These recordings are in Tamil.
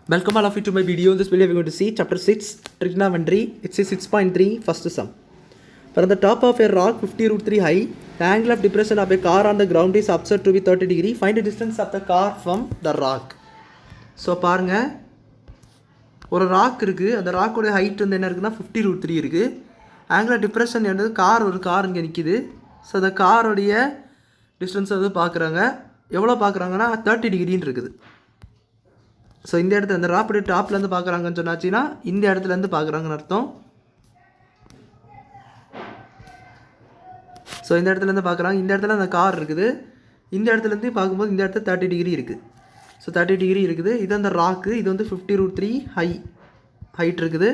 Welcome all of you to my video. In this video we are going to see chapter 6 trigonometry. It's a 6.3 first sum. From the top of a rock 50 root 3 high, the angle of depression of a car on the ground is observed to be 30 degree. Find the distance of the car from the rock. So பாருங்க, ஒரு ராக் இருக்குது. அந்த ராக்கோட ஹைட் வந்து என்ன இருக்குன்னா 50 root 3 இருக்குது. ஆங்கிள் ஆஃப் டிப்ரெஷன் என்னது, ஒரு கார் இங்கே நிற்கிது. ஸோ அந்த காரோடைய டிஸ்டன்ஸ் வந்து பார்க்குறாங்க. எவ்வளோ பார்க்குறாங்கன்னா 30 டிகிரின்னு இருக்குது. ஸோ இந்த இடத்துல இந்த ராப்போடைய டாப்லேருந்து பார்க்குறாங்கன்னு சொன்னாச்சுன்னா இந்த இடத்துலேருந்து பார்க்குறாங்கன்னு அர்த்தம். ஸோ இந்த இடத்துலேருந்து பார்க்குறாங்க. இந்த இடத்துல அந்த கார் இருக்குது. இந்த இடத்துலேருந்து பார்க்கும்போது இந்த இடத்துல 30 டிகிரி இருக்குது. ஸோ 30 டிகிரி இருக்குது. இது அந்த ராக்கு. இது வந்து 50 root 3 ஹைட் இருக்குது.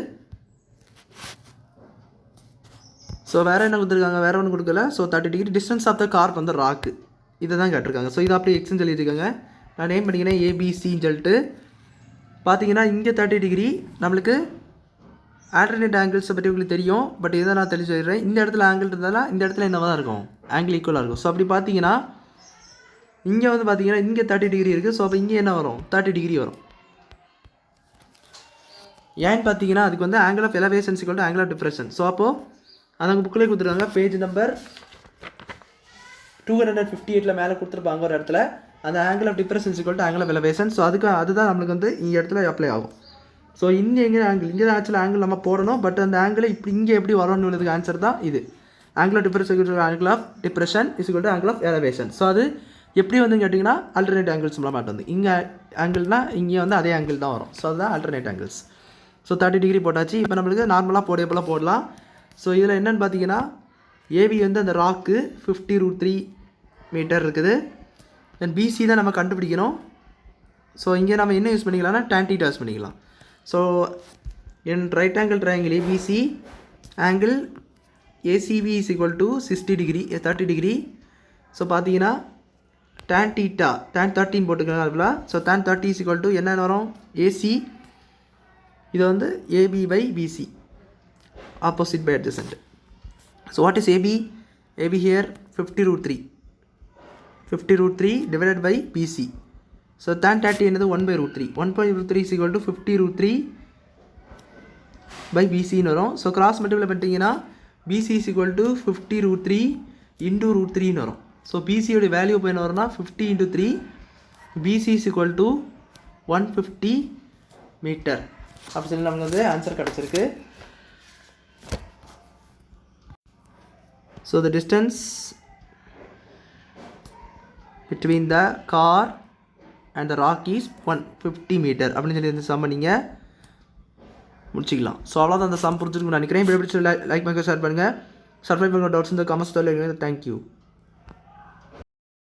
ஸோ வேறு என்ன கொடுத்துருக்காங்க, வேறு ஒன்றும் கொடுக்கல. So 30 degree distance of the car வந்து ராக்கு இதை தான் கேட்டிருக்காங்க. ஸோ இதை அப்படியே எக்ஸ்ன்னு சொல்லியிருக்காங்க. நான் நேம் பண்ணிக்கிறேன் ஏபிசின்னு சொல்லிட்டு. பார்த்தீங்கன்னா இங்கே 30 டிகிரி நம்மளுக்கு ஆல்டர்னேட் ஆங்கிள்ஸை பற்றி உங்களுக்கு தெரியும். பட் இதை நான் தெளிச்சு சொல்லிடுறேன். இந்த இடத்துல ஆங்கிள் இருந்தாலும் இந்த இடத்துல என்னவாக தான் இருக்கும், ஆங்கிள் ஈக்குவலாக இருக்கும். ஸோ அப்படி பார்த்தீங்கன்னா இங்கே வந்து பார்த்தீங்கன்னா இங்கே 30 டிகிரி இருக்குது. ஸோ அப்போ இங்கே என்ன வரும், 30 டிகிரி வரும். ஏன்னு பார்த்தீங்கன்னா அதுக்கு வந்து angle of elevation equal to angle of depression. So அப்போது அவங்க புக்கிலே கொடுத்துருக்காங்க. பேஜ் நம்பர் 258 மேலே கொடுத்துருப்பாங்க ஒரு இடத்துல. அந்த angle of depression equal to angle of elevation. So அதுதான் நம்மளுக்கு வந்து இந்த இடத்துல அப்ளை ஆகும். ஸோ எங்கே ஆங்கிள், இங்கே தான் ஆக்சுவலாக ஆங்கிள் நம்ம போடணும். பட் அந்த ஆங்கிள் இப்படி இங்கே எப்படி வரணும்னு உள்ளதுக்கு ஆன்சர் தான் இது. Angle of depression equal to angle of depression is equal to angle of elevation. So அது எப்படி வந்து கேட்டிங்கன்னா ஆல்டர்னேட் ஆங்கிள்ஸ் மூலமாக வந்து இங்கே ஆங்கிள்னா இங்கே வந்து அதே ஆங்கிள் தான் வரும். ஸோ அதுதான் ஆல்டர்னேட் ஆங்கிள்ஸ். ஸோ 30 டிகிரி போட்டாச்சு. இப்போ நம்மளுக்கு நார்மலாக போடப்போலாம் போடலாம். ஸோ இதில் என்னென்னு பார்த்தீங்கன்னா ஏபி வந்து அந்த ராக்கு 50 root 3 மீட்டர் இருக்குது. தென் பிசி தான் நம்ம கண்டுபிடிக்கணும். ஸோ இங்கே நம்ம என்ன யூஸ் பண்ணிக்கலாம்னா tan θ யூஸ் பண்ணிக்கலாம். So in right angle triangle ABC angle ACB is equal to 30 degree. So பார்த்தீங்கன்னா tan θ tan 13 போட்டுக்கலாம் அதுக்குள்ள. So tan 30 is equal to என்ன வரும், ஏசி இது வந்து AB by BC, opposite by adjacent. So what is AB? AB here 50 root 3 divided by BC. So tan 30 என்னது 1 by root 3. 1 by root 3 is equal to 50 root 3 by BC ன்னு வரும். ஸோ கிராஸ் மல்டிப்ளை பண்ணிட்டீங்கன்னா BC is equal to 50 root 3 into root 3 ன்னு வரும். ஸோ BCயோட வேல்யூ இப்போ என்ன வரும்னா 50 into 3, BC is equal to 150 metre. அப்படி சொல்லி நமக்கு வந்து ஆன்சர் கிடச்சிருக்கு. So the distance between the car and the rock is 150 meter அப்படின்னு சொல்லி இந்த சம் நீங்கள் முடிச்சிக்கலாம். ஸோ அவ்வளோதான் அந்த சம் புரிஞ்சுருக்குன்னு நினைக்கிறேன். இப்படி லைக் பண்ணுங்கள், ஷேர் பண்ணுங்கள், சப்ஸ்கிரைப் பண்ணுங்கள். டவுட்ஸ் இந்த கமெண்ட்ஸ் சொல்லுங்கள். தேங்க்யூ.